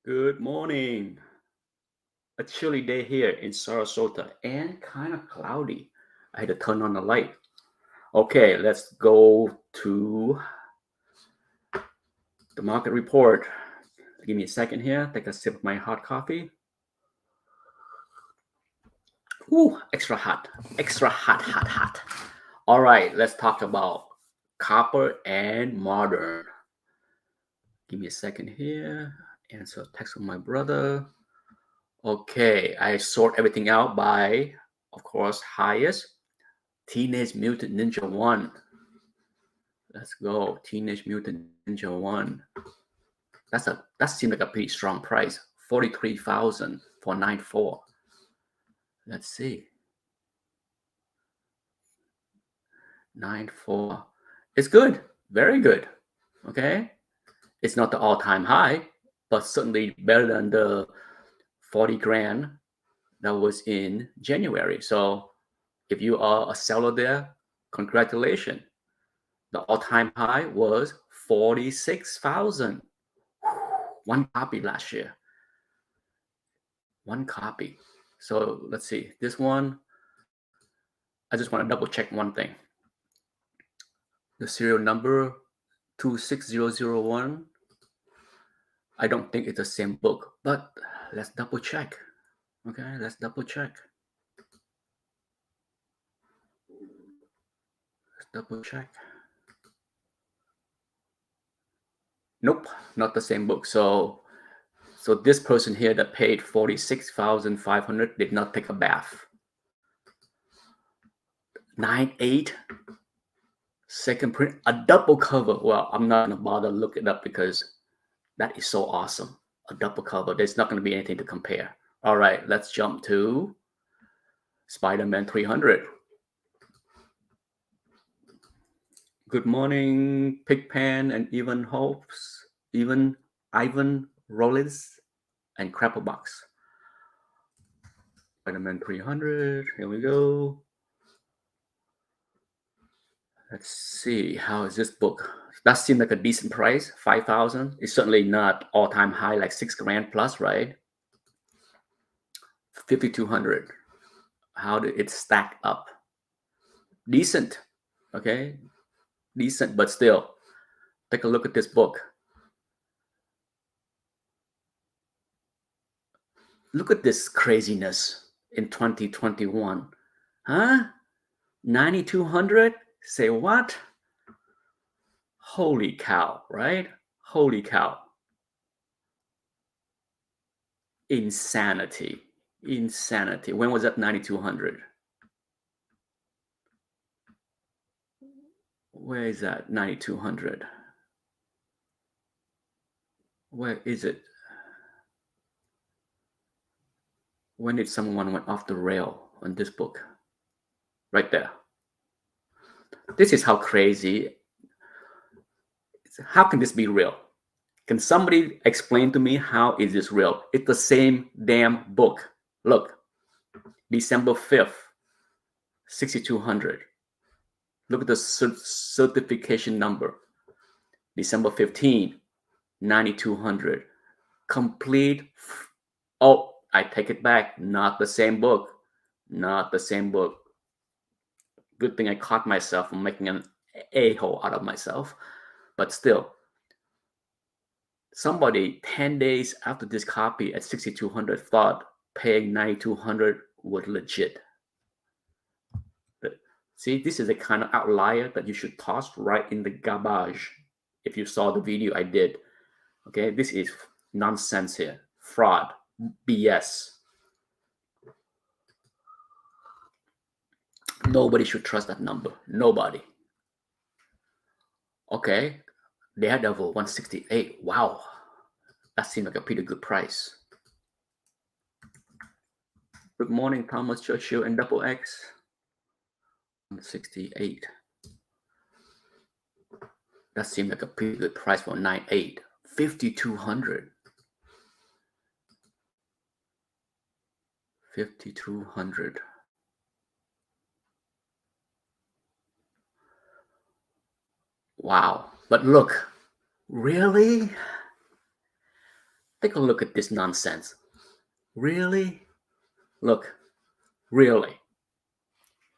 Good morning. A chilly day here in Sarasota and kind of cloudy. I had to turn on the light. Okay, let's go to the market report. Give me a second here. Take a sip of my hot coffee. Ooh, extra hot. Extra hot, hot, hot. All right, let's talk about copper and modern. Give me a second here. Answer a text from my brother. Okay, I sort everything out by, of course, highest. Teenage Mutant Ninja 1. Let's go. Teenage Mutant Ninja 1. That seems like a pretty strong price. 43,000 for 9.4. Let's see. 9.4. It's good. Very good. Okay. It's not the all-time high, but certainly better than the 40 grand that was in January. So if you are a seller there, congratulations. The all-time high was 46,000. One copy last year. One copy. So let's see. This one, I just want to double check one thing. The serial number 26001. I don't think it's the same book, but let's double check. Okay, let's double check. Let's double check. Nope, not the same book. So this person here that paid 46,500 did not take a bath. 9.8 second print, a double cover. Well, I'm not gonna bother look it up because that is so awesome. A double cover. There's not gonna be anything to compare. All right, let's jump to Spider-Man 300. Good morning, Pigpan and Ivan Rollins and Crapplebox. Spider-Man 300. Here we go. Let's see, how is this book? That seemed like a decent price, 5,000. It's certainly not all-time high, like 6 grand plus, right? 5,200. How did it stack up? Decent, okay? Decent, but still, take a look at this book. Look at this craziness in 2021. Huh? 9,200? Say what? Holy cow, right? Holy cow. Insanity. Insanity. When was that 9,200? Where is that 9,200? Where is it? When did someone went off the rail on this book? Right there. This is how crazy. How can this be real? Can somebody explain to me how is this real? It's the same damn book. Look, December 5th, 6,200. Look at the certification number. December 15, 9,200. Complete. Oh, I take it back. Not the same book. Not the same book. Good thing I caught myself from making an a-hole out of myself. But still, somebody 10 days after this copy at 6,200 thought paying 9,200 was legit. See, this is a kind of outlier that you should toss right in the garbage. If you saw the video I did, okay, this is nonsense here, fraud, BS. Nobody should trust that number. Nobody. Okay, Daredevil 168. Wow, that seemed like a pretty good price. Good morning, Thomas Churchill and Double X. 168. That seemed like a pretty good price for 9.8. 5,200. 5,200. Wow. But look, really? Take a look at this nonsense. Really? Look, really.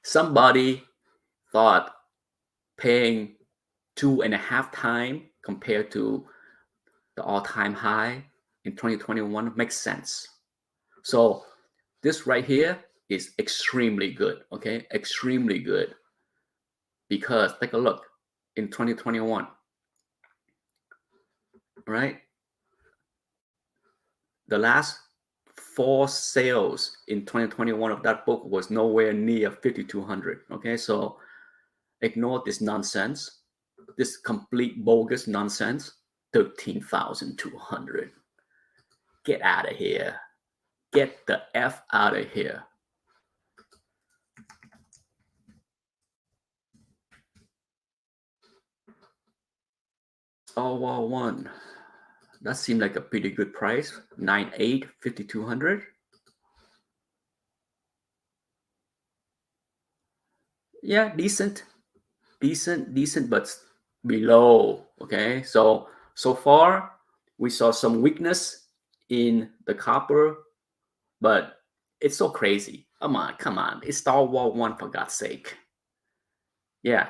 Somebody thought paying 2.5 times compared to the all-time high in 2021 makes sense. So this right here is extremely good, okay? Extremely good. Because take a look in 2021, right? The last 4 sales in 2021 of that book was nowhere near 5,200. Okay, so ignore this nonsense, this complete bogus nonsense. 13,200. Get out of here. Get the F out of here. Star Wars 1. That seemed like a pretty good price. 9.8, 5,200. Yeah, decent, but below. Okay, so far we saw some weakness in the copper, but it's so crazy. Come on, it's Star Wars 1, for God's sake. Yeah,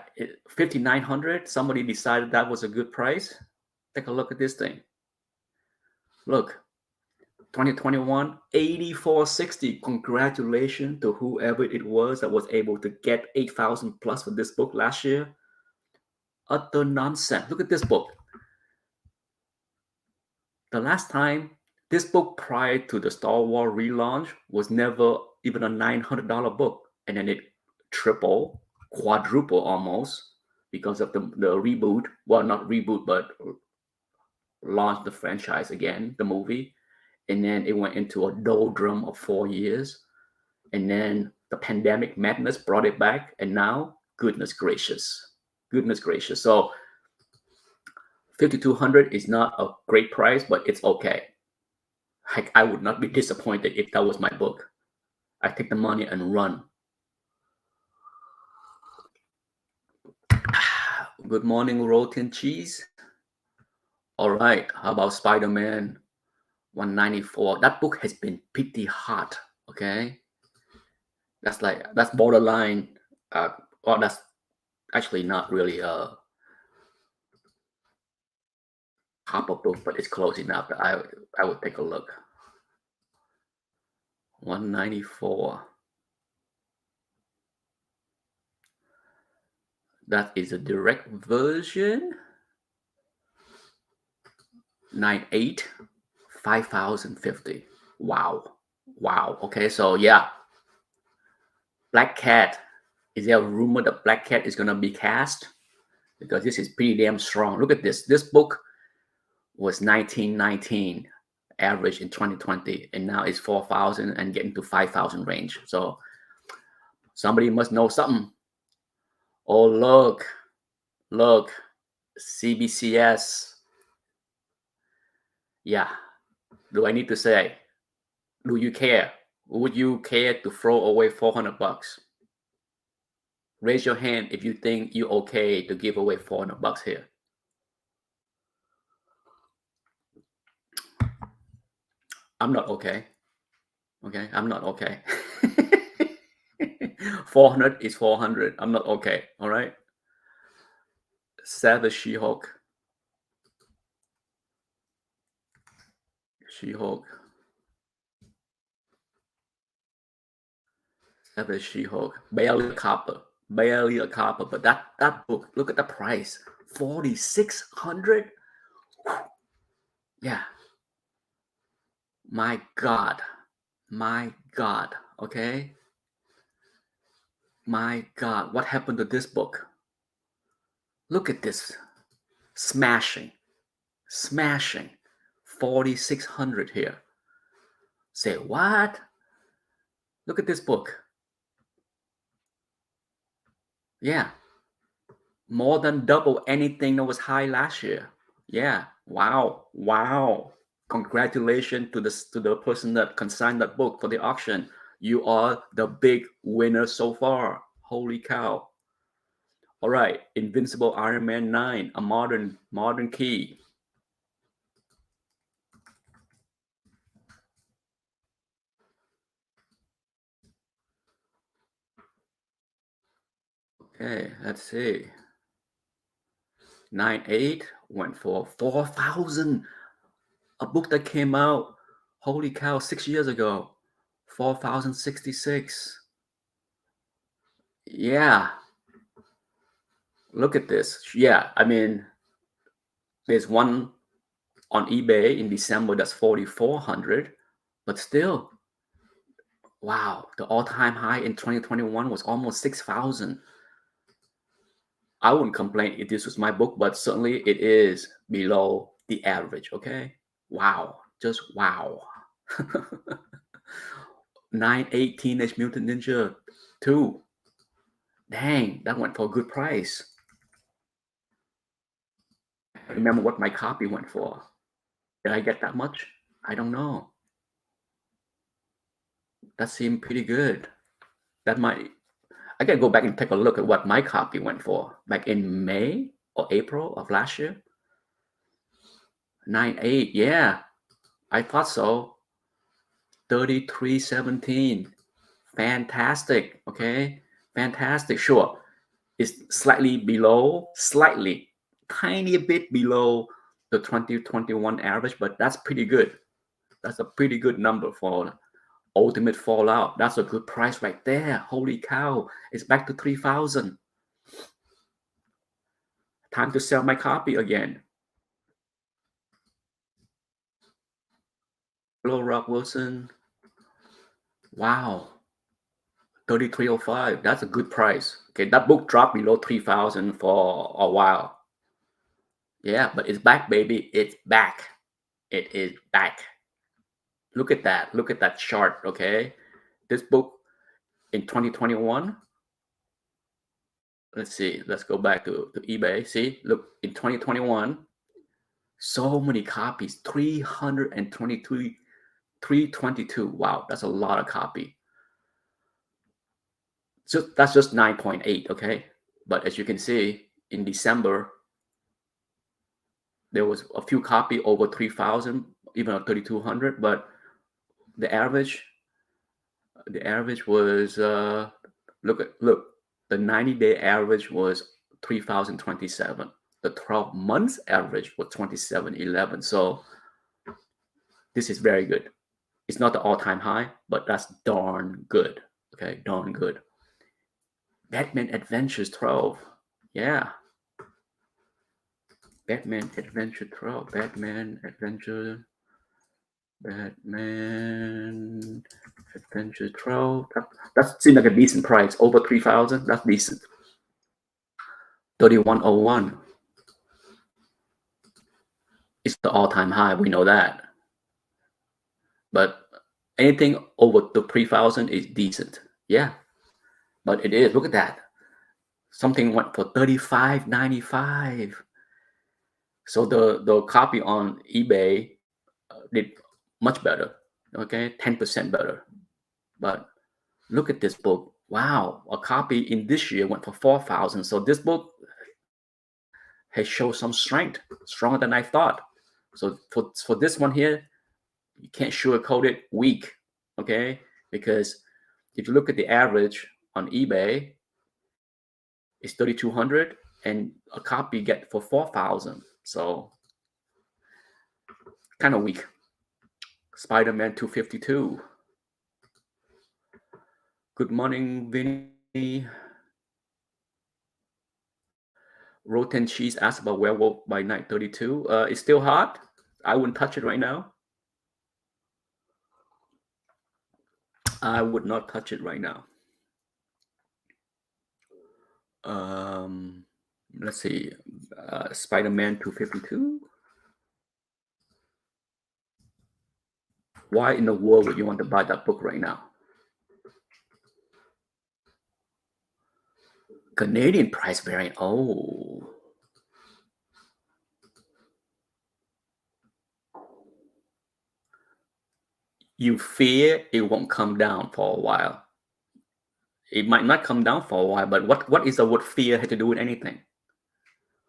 5,900. Somebody decided that was a good price. Take a look at this thing. Look, 2021, 8460. Congratulations to whoever it was that was able to get 8,000 plus for this book last year. Utter nonsense. Look at this book. The last time this book prior to the Star Wars relaunch was never even a $900 book, and then it triple, quadruple almost because of the reboot. Well, not reboot, but launched the franchise again, the movie, and then it went into a doldrum of 4 years, and then the pandemic madness brought it back, and now, goodness gracious. So 5,200 is not a great price, but it's okay. Heck, I would not be disappointed if that was my book. I take the money and run. Good morning, Rotten Cheese. All right, how about Spider-Man 194? That book has been pretty hot, okay? That's borderline, or that's actually not really a copper book, but it's close enough that I would take a look. 194. That is a direct version. 9.8, 5,050. Wow. Okay, so yeah. Black Cat. Is there a rumor that Black Cat is gonna be cast? Because this is pretty damn strong. Look at this. This book was 1919 average in 2020, and now it's 4,000 and getting to 5,000 range. So somebody must know something. Oh, look, CBCS. Yeah. Do I need to say? Do you care? Would you care to throw away $400? Raise your hand if you think you're okay to give away $400 here. I'm not okay. Okay, I'm not okay. 400 is 400. I'm not okay. All right. Savage She-Hulk. Savage She-Hulk. Barely a copper. But that book, look at the price. 4,600. Yeah. My God. Okay. My God, what happened to this book? Look at this. Smashing. 4,600 here. Say what? Look at this book. Yeah. More than double anything that was high last year. Yeah. Wow. Congratulations to the person that consigned that book for the auction. You are the big winner so far. Holy cow. All right, Invincible Iron Man 9, a modern key. Okay, let's see. 9.8 went for 4,000. A book that came out, holy cow, 6 years ago. 4,066. Yeah, look at this. Yeah, I mean, there's one on eBay in December that's 4,400, but still, wow, the all-time high in 2021 was almost 6,000. I wouldn't complain if this was my book, but certainly it is below the average, okay? Wow, just wow. 9.8 Teenage Mutant Ninja 2. Dang, that went for a good price. I remember what my copy went for. Did I get that much? I don't know. That seemed pretty good. That might, I gotta go back and take a look at what my copy went for back in May or April of last year. 9.8, yeah, I thought so. 33.17. Fantastic. Okay. Fantastic. Sure. It's slightly below, tiny bit below the 2021 average, but that's pretty good. That's a pretty good number for Ultimate Fallout. That's a good price right there. Holy cow. It's back to 3,000. Time to sell my copy again. Hello, Rock Wilson. Wow. 33.05. That's a good price. Okay, that book dropped below 3,000 for a while. Yeah, but it's back, baby. It's back. It is back. Look at that. Look at that chart, okay? This book in 2021. Let's see. Let's go back to eBay. See, look, in 2021, so many copies. 322. 322. Wow, that's a lot of copy. So that's just 9.8, okay? But as you can see, in December, there was a few copy over 3,000, even a 3,200, but the average was look, the 90-day average was 3,027. The 12 months average was 2,711. So this is very good. It's not the all-time high, but that's darn good. Okay, darn good. Batman Adventures 12. Yeah. Batman Adventure 12. Batman Adventure 12. That seems like a decent price. Over 3,000. That's decent. 3101. It's the all-time high. We know that. But anything over the 3,000 is decent. Yeah. But it is. Look at that. Something went for 35.95. So the copy on eBay did much better. Okay, 10% better. But look at this book. Wow, a copy in this year went for 4,000. So this book has shown some strength, stronger than I thought. So for this one here, you can't sugarcoat it. Weak. Okay, because if you look at the average on eBay, it's 3,200, and a copy get for 4,000. So kind of weak. Spider-Man 252. Good morning, Vinny. Rotten Cheese asked about Werewolf by Night 32. It's still hot. I wouldn't touch it right now. I would not touch it right now. Let's see. Spider-Man 252. Why in the world would you want to buy that book right now? Canadian price variant. Oh. You fear it won't come down for a while. It might not come down for a while, but what is the word fear had to do with anything?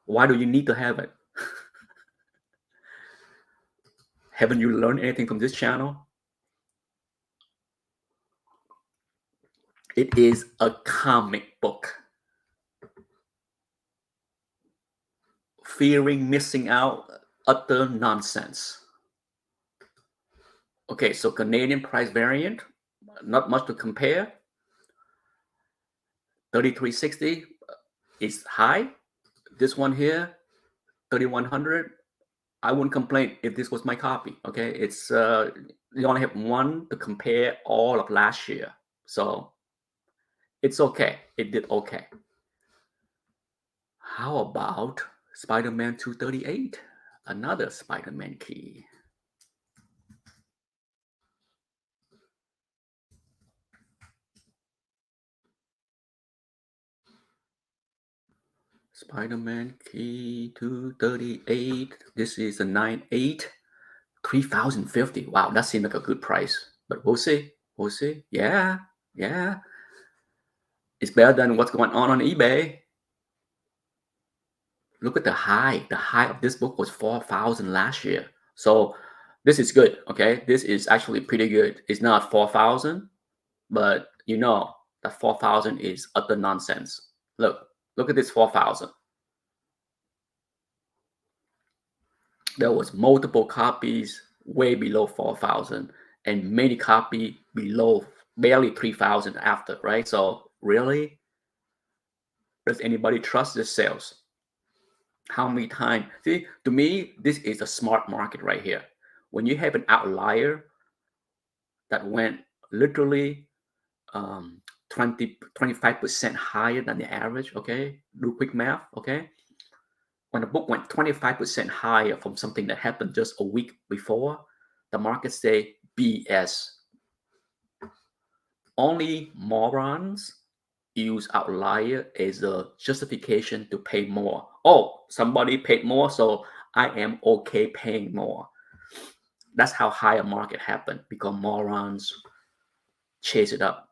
Why do you need to have it? Haven't you learned anything from this channel? It is a comic book. fearing missing out, utter nonsense. Okay, so Canadian price variant, not much to compare. 3360 is high. This one here, 3100. I wouldn't complain if this was my copy. Okay, it's you only have one to compare all of last year, so it's okay. It did okay. How about Spider-Man 238? Another Spider-Man key. Spider-Man key 238. This is a 9.8, 3,050. Wow, that seemed like a good price. But we'll see. We'll see. Yeah, yeah. It's better than what's going on eBay. Look at the high. The high of this book was 4,000 last year. So this is good. Okay, this is actually pretty good. It's not 4,000, but you know that 4,000 is utter nonsense. Look at this 4,000. There was multiple copies way below 4,000 and many copy below barely 3,000 after, right? So really, does anybody trust this sales? How many times? See, to me, this is a smart market right here. When you have an outlier that went literally 25% higher than the average, okay? Do quick math, okay? When a book went 25% higher from something that happened just a week before, the market say BS. Only morons use outlier as a justification to pay more. Oh, somebody paid more, so I am okay paying more. That's how higher market happened, because morons chase it up.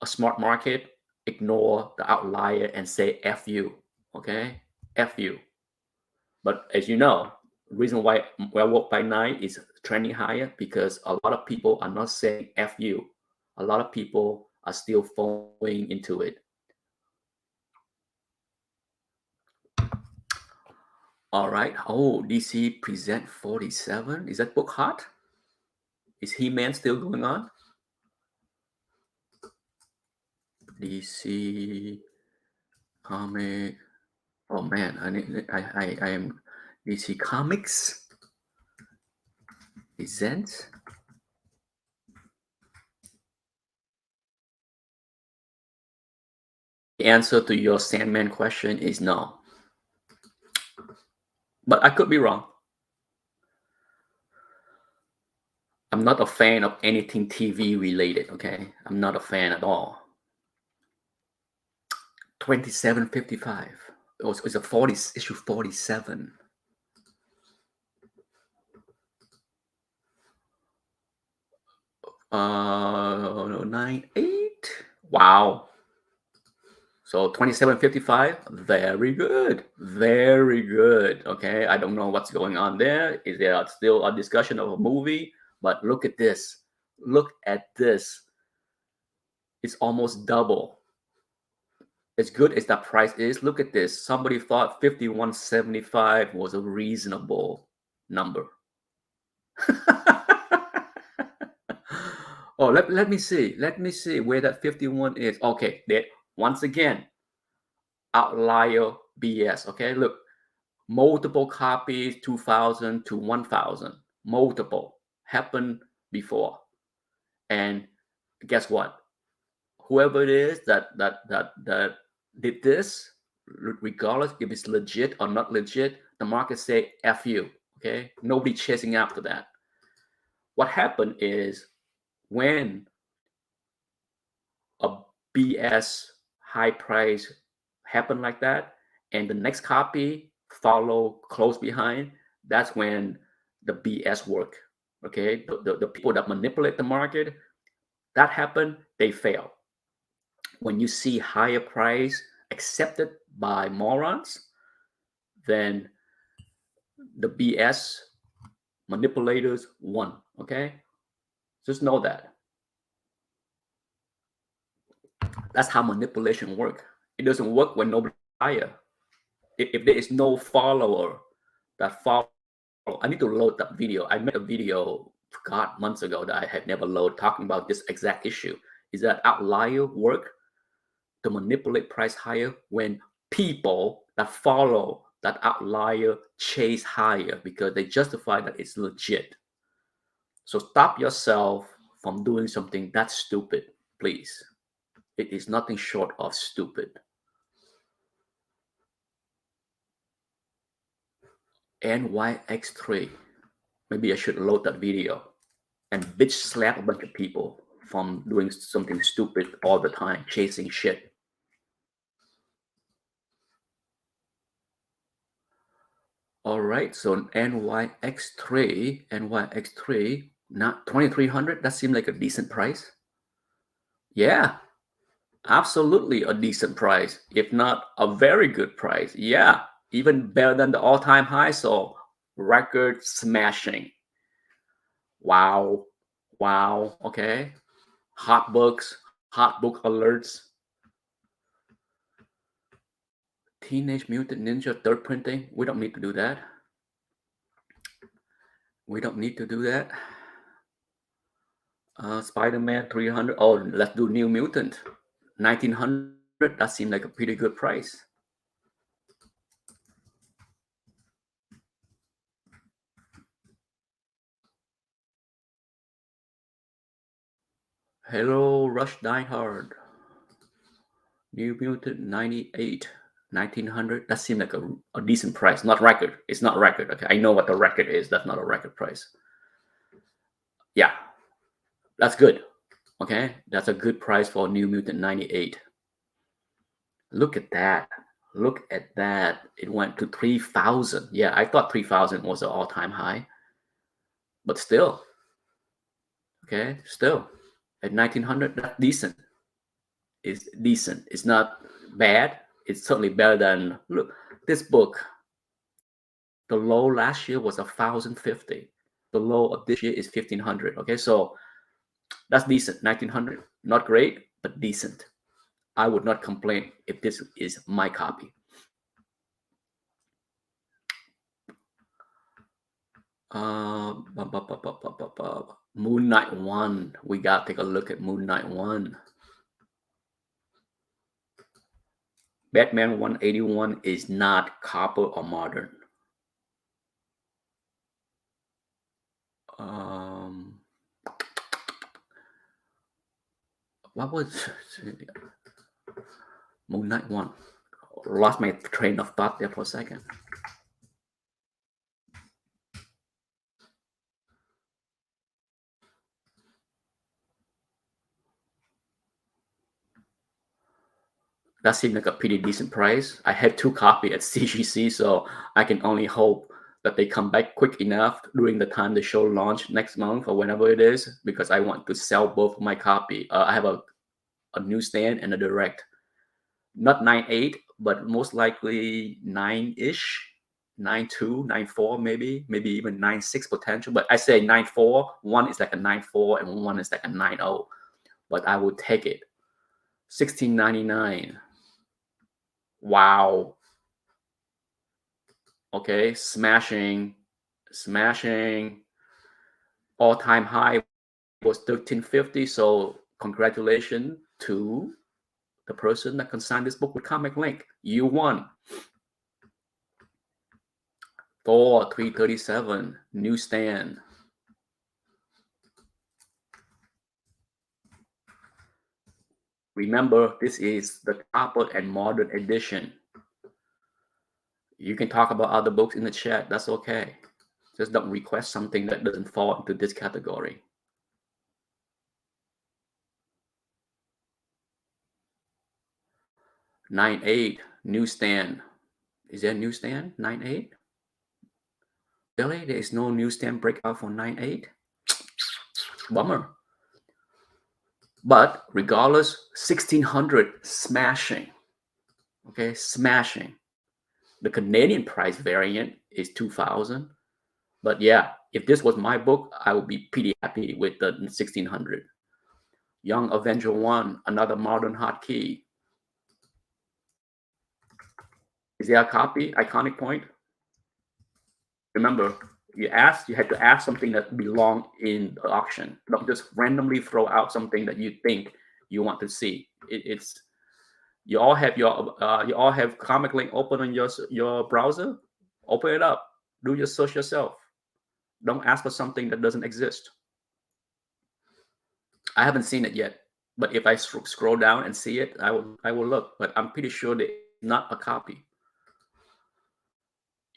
A smart market ignore the outlier and say F you, okay? F you. But as you know, the reason why Werewolf by Night is trending higher, because a lot of people are not saying F you. A lot of people are still falling into it. All right. Oh, DC Present 47. Is that book hot? Is He-Man still going on? DC comic. Oh man, I am DC Comics present. The answer to your Sandman question is no. But I could be wrong. I'm not a fan of anything TV related, okay? I'm not a fan at all. 2755. It's a 40 issue 47. No, 98. Wow. So 2755, very good. Very good. Okay. I don't know what's going on there. Is there still a discussion of a movie? But look at this. Look at this. It's almost double. As good as that price is, look at this. Somebody thought 5175 was a reasonable number. Oh, let me see. Let me see where that 51 is. Okay, there. Once again, outlier BS. Okay, look, multiple copies, 2,000 to 1,000, multiple happened before, and guess what? Whoever it is that did this, regardless if it's legit or not legit, the market say F you. Okay, nobody chasing after that. What happened is, when a BS high price happen like that, and the next copy follow close behind, that's when the BS work. Okay, the people that manipulate the market, that happen, they fail. When you see higher price accepted by morons, then the BS manipulators won. Okay, just know that. That's how manipulation work. It doesn't work when nobody higher. if there is no follower that follow, I need to load that video. I made a video, God, months ago that I had never loaded, talking about this exact issue. Is that outlier work to manipulate price higher when people that follow that outlier chase higher because they justify that it's legit. So stop yourself from doing something that's stupid, please. It is nothing short of stupid. NYX3. Maybe I should load that video and bitch slap a bunch of people from doing something stupid all the time, chasing shit. All right, so NYX3, not 2300. That seemed like a decent price. Yeah, absolutely a decent price, if not a very good price. Yeah, even better than the all-time high. So record smashing. Wow, wow. Okay, hot books, hot book alerts. Teenage Mutant Ninja third printing. We don't need to do that. We don't need to do that. Spider-Man 300. Oh, let's do New Mutant 1900. That seemed like a pretty good price. Hello, Rush Die Hard. New Mutant 98. 1900. That seemed like a decent price. Not record. It's not record. Okay, I know what the record is. That's not a record price. Yeah, that's good. Okay, that's a good price for New Mutant 98. Look at that. Look at that. It went to 3,000. Yeah, I thought 3,000 was an all-time high. But still, okay, still at 1900, that's decent. It's decent. It's not bad. It's certainly better than, look, this book. The low last year was 1,050. The low of this year is 1,500. Okay, so that's decent. 1,900, not great, but decent. I would not complain if this is my copy. Moon Knight 1. We got to take a look at Moon Knight 1. Batman 181 is not copper or modern. What was Moon Knight 1? Lost my train of thought there for a second. That seemed like a pretty decent price. I had 2 copies at CGC, so I can only hope that they come back quick enough during the time the show launch next month or whenever it is, because I want to sell both of my copy. I have a newsstand and a direct. Not 9.8, but most likely 9-ish, 9.2, 9.4, maybe even 9.6 potential. But I say 9.4. One is like a 9.4 and one is like a 9.0. But I would take it. $16.99. Wow. Okay, smashing. All-time high was $13.50. So congratulations to the person that can sign this book with Comic Link. You won. Thor 337 newsstand. Remember, this is the copper and modern edition. You can talk about other books in the chat. That's okay. Just don't request something that doesn't fall into this category. $9.8 newsstand. Is there a newsstand? $9.8? Really? There is no newsstand breakout for $9.8? Bummer. But regardless, 1,600 smashing. Okay, smashing. The Canadian price variant is 2,000. But yeah, if this was my book, I would be pretty happy with the 1,600. Young Avenger 1, another modern hotkey. Is there a copy? Iconic point? Remember, you had to ask something that belonged in the auction. Don't just randomly throw out something that you think you want to see. It's you all have comic link open on your browser. Open it up. Do your search yourself. Don't ask for something that doesn't exist. I haven't seen it yet, but if I scroll down and see it, I will look. But I'm pretty sure that it's not a copy.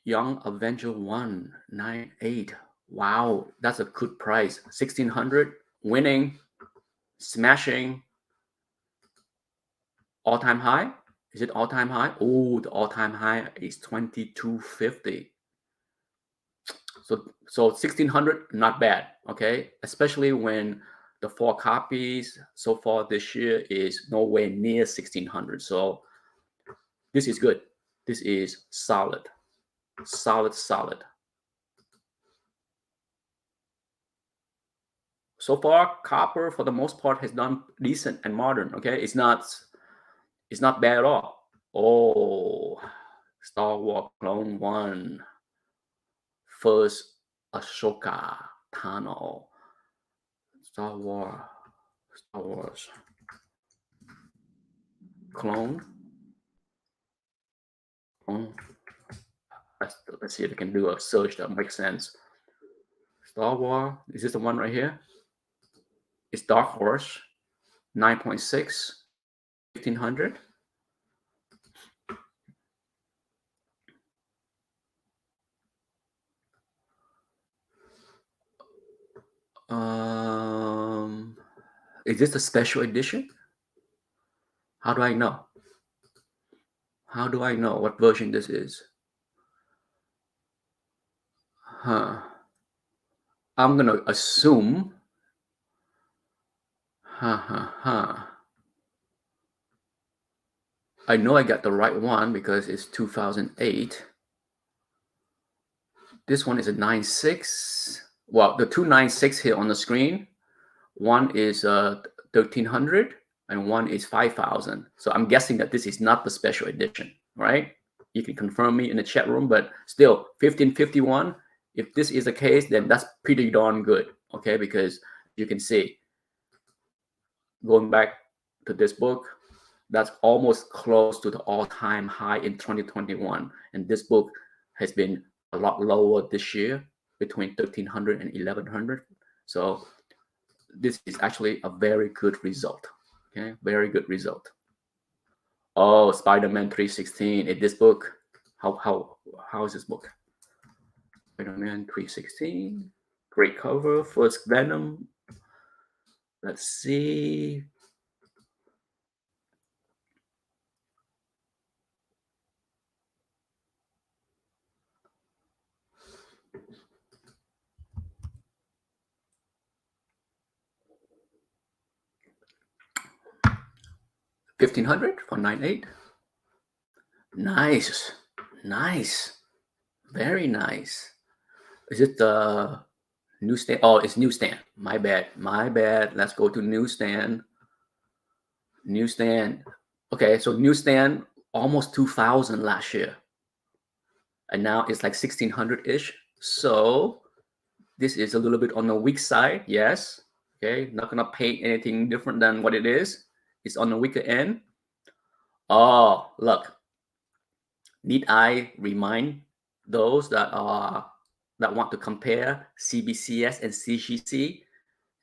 Young Avenger 198. Wow, that's a good price. 1600, winning, smashing, all-time high. Is it all-time high? Oh, the all-time high is 2250. So 1600, not bad. Okay, especially when the 4 copies so far this year is nowhere near 1600. So this is good. This is solid. Solid. So far, Copper for the most part has done decent and modern. Okay, it's not bad at all. Oh, Star Wars Clone One, first Ashoka Tano. Star Wars Clone. Let's see if we can do a search that makes sense. Star Wars, is this the one right here? It's Dark Horse, 9.6, 1500. Is this a special edition? How do I know? How do I know what version this is? I'm gonna assume. I know I got the right one because it's 2008. This one is a 9.6. Well, the 296 here on the screen, one is 1300 and one is 5000. So I'm guessing that this is not the special edition, right? You can confirm me in the chat room, but still 1551. If this is the case, then that's pretty darn good, okay? Because you can see, going back to this book, that's almost close to the all-time high in 2021. And this book has been a lot lower this year, between 1300 and 1100. So this is actually a very good result. Okay, very good result. Oh, Spider-Man 316. In this book, how is this book? Spider-Man 316. Great cover. First Venom. Let's see. $1,500 for 9.8. Nice, very nice. Is it the newsstand? Oh, it's newsstand. My bad. Let's go to newsstand. Okay, so newsstand almost 2,000 last year, and now it's like 1,600-ish. So this is a little bit on the weak side. Yes. Okay, not gonna paint anything different than what it is. It's on the weaker end. Oh, look. Need I remind those that want to compare CBCS and CGC?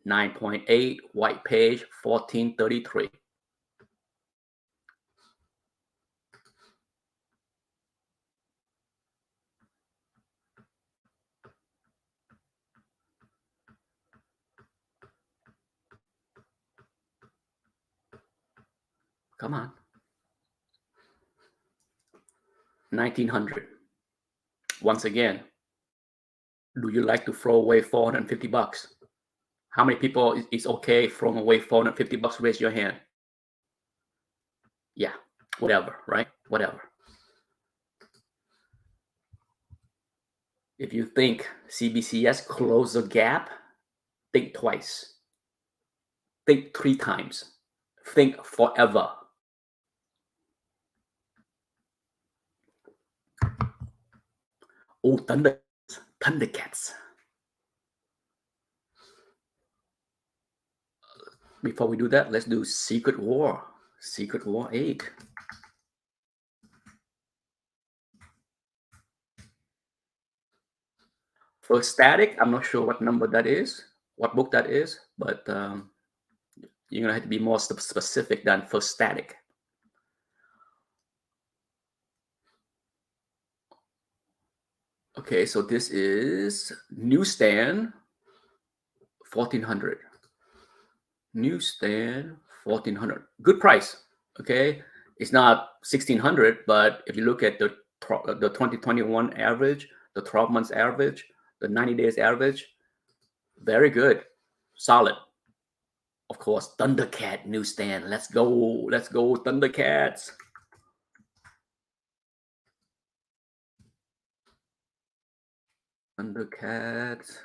9.8, white page, 1433. Come on. 1900. Once again, do you like to throw away $450? How many people is okay throwing away $450? Raise your hand. Yeah, whatever, right? Whatever. If you think CBCS closed the gap, think twice. Think 3 times. Think forever. Oh, Thundercats. Before we do that, let's do Secret War. Secret War 8. For static, I'm not sure what number that is, what book that is, but you're gonna have to be more specific than for static. Okay, so this is newsstand 1400. Newsstand 1400. Good price. Okay, it's not 1600, but if you look at the 2021 average, the 12 months average, the 90 days average, very good, solid. Of course, Thundercat newsstand. Let's go, Thundercats. Thundercats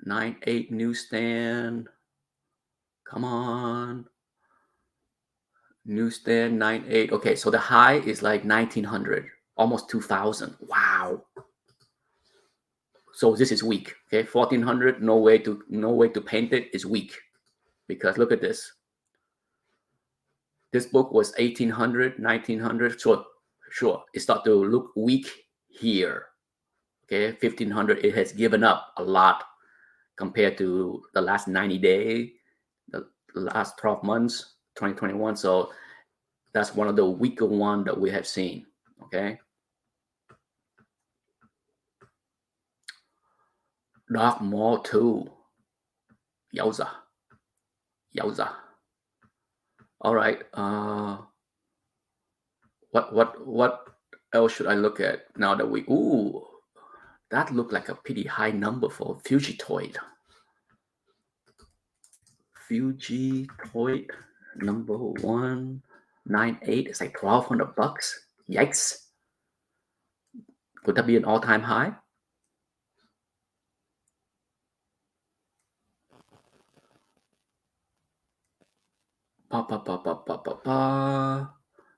9.8 newsstand. Come on. Newsstand 9.8. Okay, so the high is like 1900, almost 2000. Wow. So this is weak. Okay, 1400. No way to paint it is weak, because look at this. This book was 1800, 1900. Sure, it start to look weak here. Okay, 1500. It has given up a lot compared to the last 90 days, the last 12 months, 2021. So that's one of the weaker one that we have seen. Okay. Dark Maul 2. Yowza. Yowza. All right. What else should I look at now that we ooh, that looked like a pretty high number for Fuji Toy. Fuji Toy number 198. It's like $1,200. Yikes. Could that be an all-time high?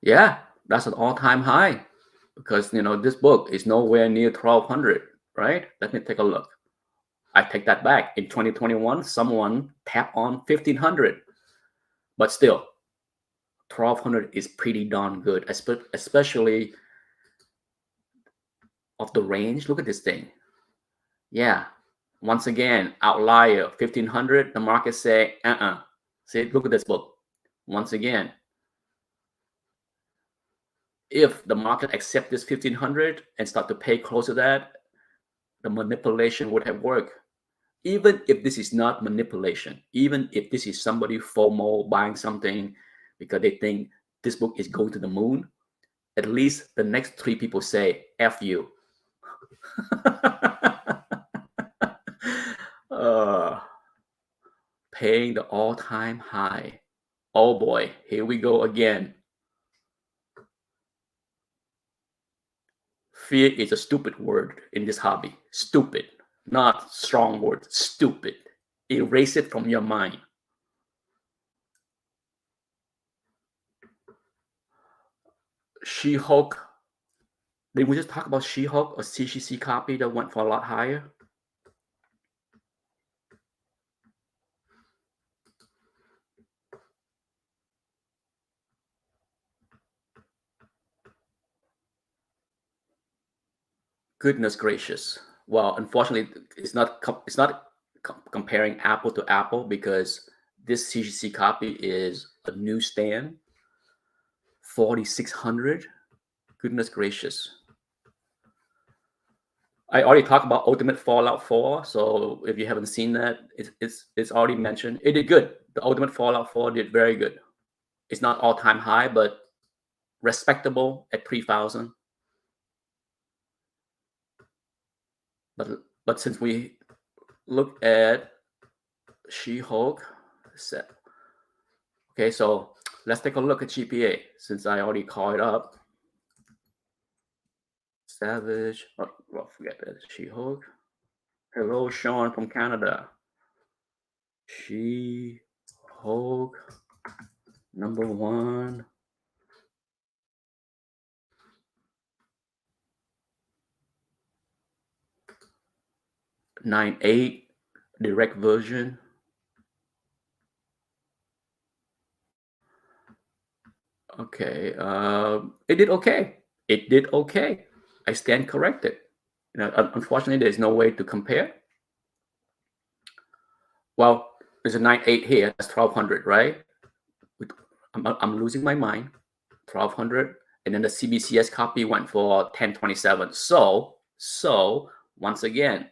Yeah, that's an all-time high, because this book is nowhere near 1200, right? Let me take a look. I take that back. In 2021, someone tapped on 1500, but still 1200 is pretty darn good, especially of the range. Look at this thing. Yeah, once again, outlier 1500. The market say see, look at this book. Once again, if the market accept this 1500 and start to pay close to that, the manipulation would have worked. Even if this is not manipulation, even if this is somebody FOMO buying something because they think this book is going to the moon, at least the next 3 people say F you. Paying the all-time high. Oh boy, here we go again. Fear is a stupid word in this hobby. Stupid, not strong word. Stupid. Erase it from your mind. She-Hulk. Did we just talk about She-Hulk, a CGC copy that went for a lot higher? Goodness gracious. Well, unfortunately, it's not comparing apple to apple, because this CGC copy is a newsstand, 4600. Goodness gracious. I already talked about Ultimate Fallout 4, so if you haven't seen that, it's already mentioned. It did good. The Ultimate Fallout 4 did very good. It's not all-time high, but respectable at 3000. But since we look at She-Hulk, okay, so let's take a look at GPA, since I already called it up. Savage. Oh, well, forget that. She-Hulk. Hello, Sean from Canada. She-Hulk number 1. 9.8 direct version. Okay, it did okay. It did okay. I stand corrected. Unfortunately, there's no way to compare. Well, there's a 9.8 here. That's 1,200, right? I'm losing my mind. 1,200, and then the CBCS copy went for 1027. So once again,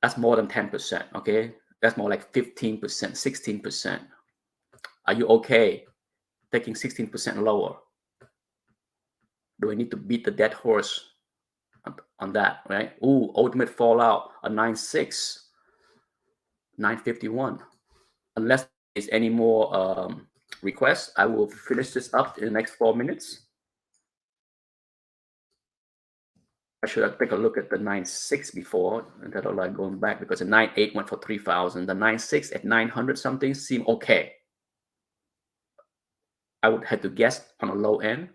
that's more than 10%. Okay, that's more like 15%, 16%. Are you okay taking 16% lower? Do I need to beat the dead horse on that, right? Ooh, Ultimate Fallout, a 9.6, 951. Unless there's any more requests, I will finish this up in the next 4 minutes. I should have taken a look at the 9.6 before instead of like going back, because the 9.8 went for 3,000. The 9.6 at 900 something seemed okay. I would have to guess on the low end.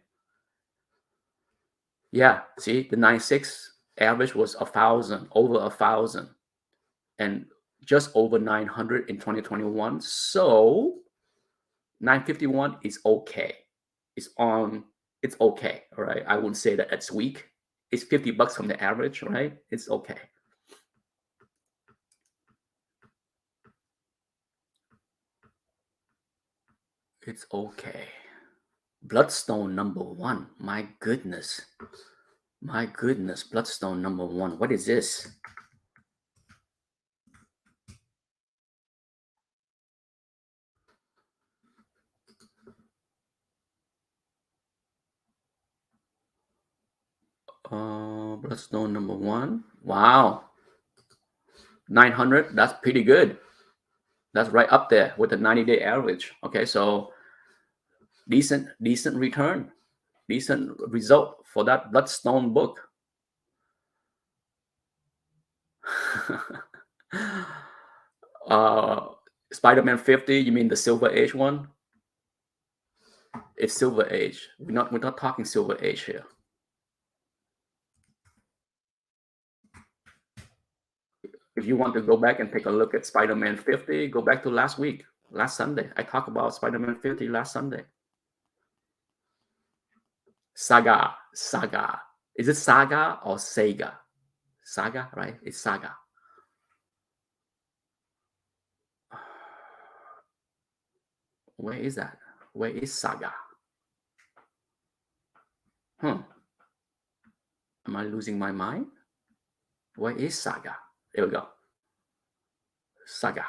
Yeah, see, the 9.6 average was 1,000, over 1,000, and just over 900 in 2021. So 951 is okay. It's okay. All right. I wouldn't say that it's weak. It's $50 from the average, right? It's okay. It's okay. Bloodstone #1. My goodness. My goodness. Bloodstone #1. What is this? Bloodstone #1. Wow. 900. That's pretty good. That's right up there with the 90-day average. Okay, so decent return, decent result for that Bloodstone book. Spider-Man 50, you mean the Silver Age one? It's Silver Age. We're not talking Silver Age here. If you want to go back and take a look at Spider-Man 50, go back to last Sunday. I talked about Spider-Man 50 last Sunday. Saga. Is it Saga or Sega? Saga, right? It's Saga. Where is that? Where is Saga? Am I losing my mind? Where is Saga? There we go. Saga.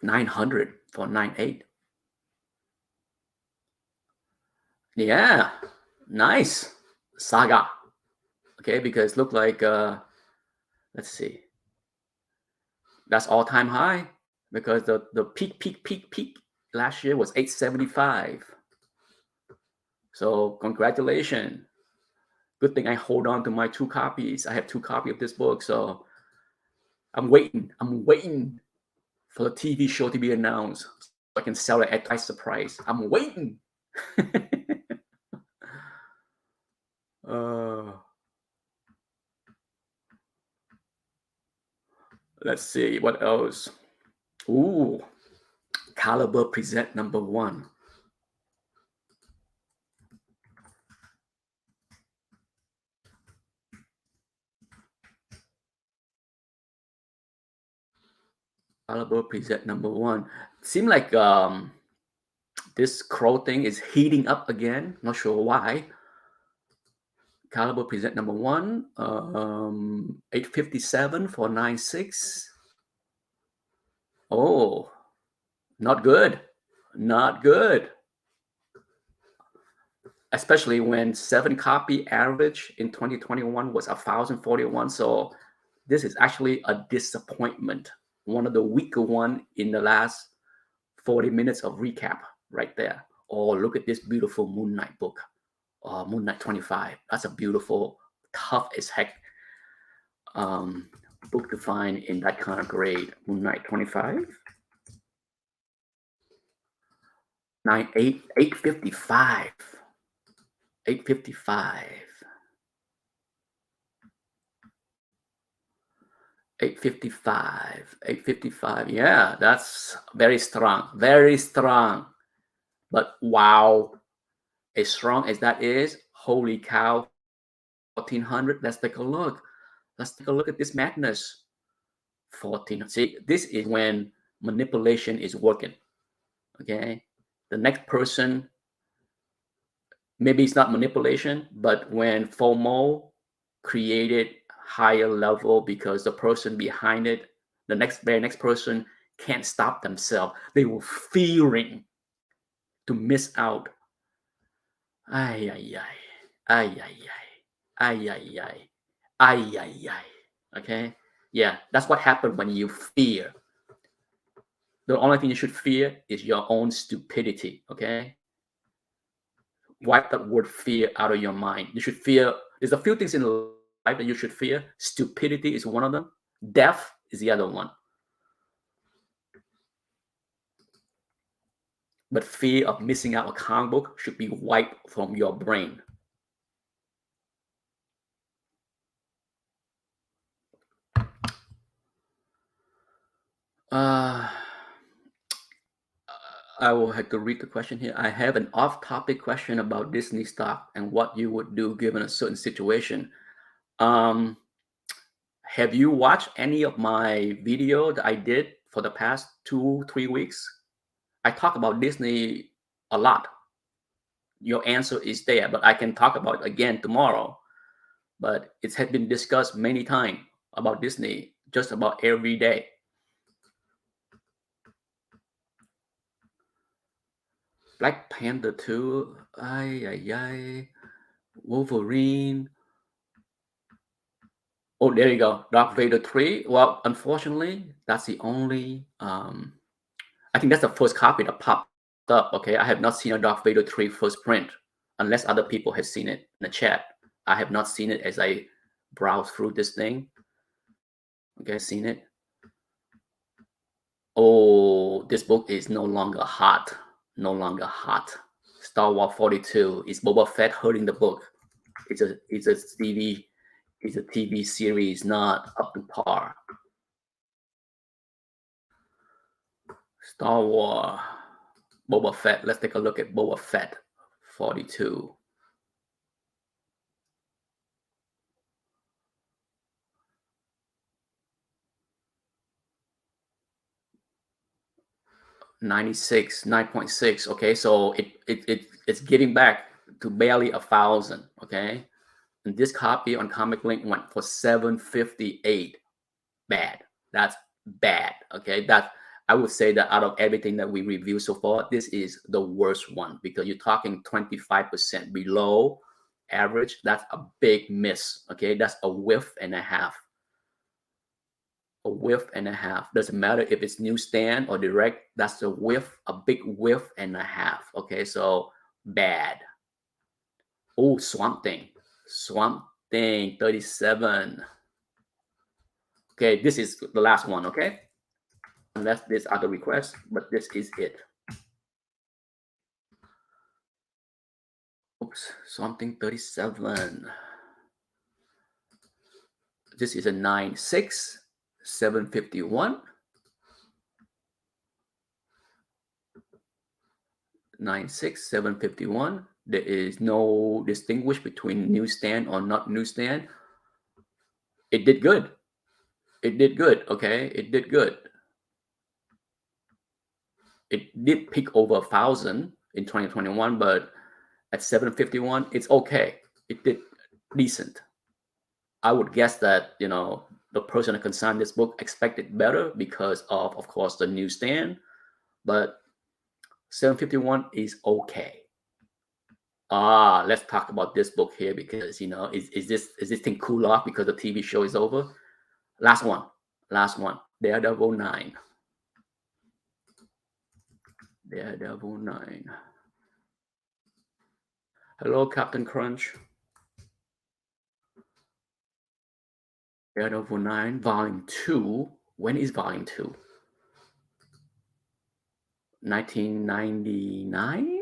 900 for 9.8. Yeah, nice. Saga. Okay, because look like let's see. That's all-time high, because the peak last year was 875. So congratulations. Good thing I hold on to my 2 copies. I have 2 copies of this book, so I'm waiting for the TV show to be announced so I can sell it at twice the price. I'm waiting. Let's see what else. Ooh, Caliber Present #1. Caliber Present #1. Seem like this crow thing is heating up again. Not sure why. Caliber Present #1. 857 for 9.6. Oh, not good. Not good. Especially when 7 copy average in 2021 was 1,041. So this is actually a disappointment. One of the weaker one in the last 40 minutes of recap right there. Oh, look at this beautiful Moon Knight book. Moon Knight 25. That's a beautiful, tough as heck book to find in that kind of grade. Moon Knight 25. 855. 855. 855. 855. Yeah, that's very strong. Very strong. But wow, as strong as that is, holy cow, 1400. Let's take a look. Let's take a look at this madness. 14. See, this is when manipulation is working. Okay. The next person, maybe it's not manipulation, but when FOMO created higher level because the person behind it, the very next person can't stop themselves. They were fearing to miss out. Ay, ay, ay. Ay, ay, ay. Ay, ay, ay. Ay, ay, ay. Okay? Yeah, that's what happened when you fear. The only thing you should fear is your own stupidity. Okay? Wipe that word fear out of your mind. You should fear. There's a few things in life that you should fear. Stupidity is one of them. Death is the other one. But fear of missing out a comic book should be wiped from your brain. I will have to read the question here. I have an off-topic question about Disney stock and what you would do given a certain situation. Have you watched any of my video that I did for the past 2-3 weeks? I talk about Disney a lot. Your answer is there, but I can talk about it again tomorrow. But it has been discussed many times about Disney, just about every day. Black Panther 2, Wolverine. Oh, there you go. Dark Vader 3. Well, unfortunately, that's the only I think that's the first copy that popped up. Okay, I have not seen a Dark Vader 3 first print, unless other people have seen it in the chat. I have not seen it as I browse through this thing. Okay, seen it. Oh, this book is no longer hot. No longer hot. Star Wars 42 is Boba Fett hurting the book. It's a TV series not up to par. Star Wars Boba Fett. Let's take a look at Boba Fett 42. $96, 9.6. Okay, so it's getting back to barely 1,000. Okay, and this copy on Comic Link went for $758. Bad. That's bad. Okay, that I would say that out of everything that we reviewed so far, this is the worst one because you're talking 25% below average. That's a big miss. Okay, that's a whiff and a half. A whiff and a half. Doesn't matter if it's newsstand or direct. That's a whiff, a big whiff and a half. Okay, so bad. Oh, Swamp Thing. Swamp Thing 37. Okay, this is the last one. Okay, unless there's other requests, but this is it. Oops, something 37. This is a 9.6, 751. 9.6, 751. There is no distinguish between newsstand or not newsstand. It did good. It did good. Okay, it did good. It did peak over 1,000 in 2021, but at 751, it's okay. It did decent. I would guess that the person that consigned this book expected better because of course, the newsstand. But 751 is okay. Let's talk about this book here because is this thing cool off because the TV show is over? Last one. Daredevil 9. Daredevil 9. Hello, Captain Crunch. Daredevil 9, Volume 2. When is Volume 2? 1999?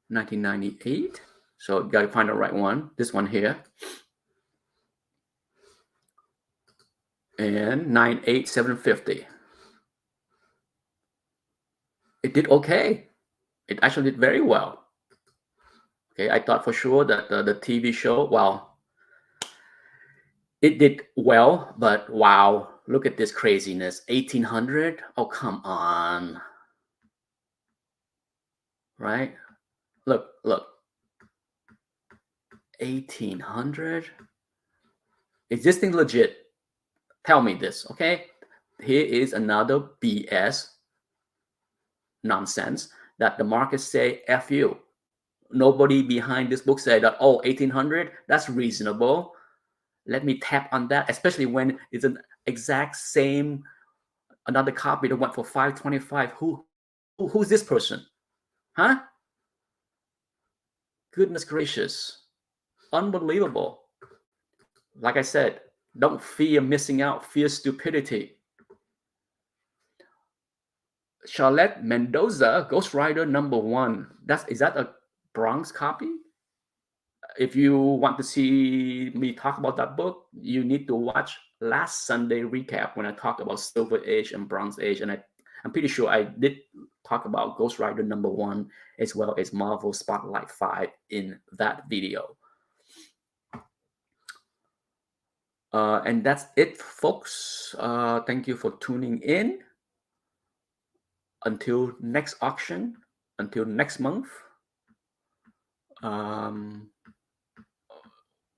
1998? So you got to find the right one. This one here. and 98750. It did okay. It actually did very well. Okay, I thought for sure that the TV show, well, it did well, but wow, look at this craziness. 1800? Oh, come on. Right? Look. 1800? Is this thing legit? Tell me this, okay? Here is another BS nonsense that the market say F you. Nobody behind this book said that, oh, 1800, that's reasonable. Let me tap on that, especially when it's an exact same another copy that went for 525. Who's this person? Huh? Goodness gracious. Unbelievable. Like I said, don't fear missing out, fear stupidity. Charlotte Mendoza, Ghost Rider #1. Is that a Bronx copy? If you want to see me talk about that book, you need to watch last Sunday recap when I talked about Silver Age and Bronze Age, and I'm pretty sure I did talk about Ghost Rider #1 as well as Marvel Spotlight 5 in that video. And that's it, folks. Thank you for tuning in. Until next auction, until next month.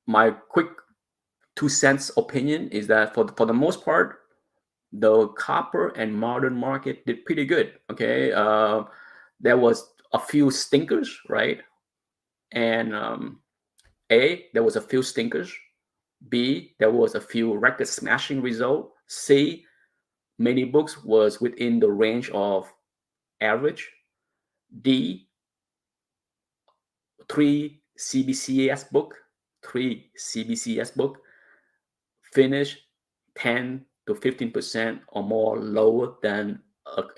My quick 2 cents opinion is that for the most part, the copper and modern market did pretty good. Okay, there was a few stinkers, right? And there was a few stinkers. B, there was a few record smashing result. C, many books was within the range of average. D, 3 CBCS book finish 10 to 15% or more lower than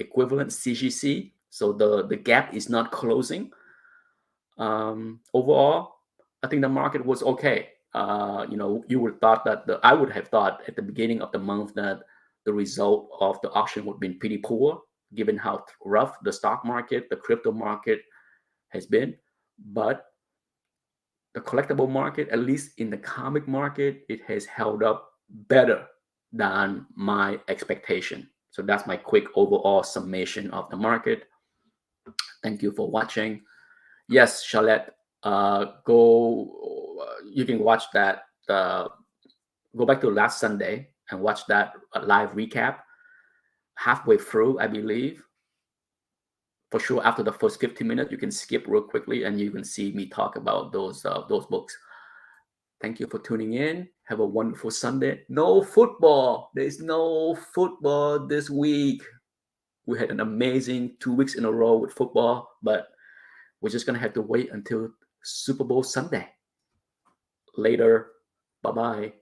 equivalent CGC. So the gap is not closing. Overall, I think the market was okay. You would thought that I would have thought at the beginning of the month that the result of the auction would have been pretty poor, given how rough the stock market, the crypto market has been. But the collectible market, at least in the comic market, it has held up better than my expectation. So that's my quick overall summation of the market. Thank you for watching. Yes, Charlotte, you can watch that. Go back to last Sunday and watch that live recap. Halfway through, I believe. For sure, after the first 15 minutes, you can skip real quickly and you can see me talk about those books. Thank you for tuning in. Have a wonderful Sunday. No football. There's no football this week. We had an amazing 2 weeks in a row with football, but we're just going to have to wait until Super Bowl Sunday. Later. Bye-bye.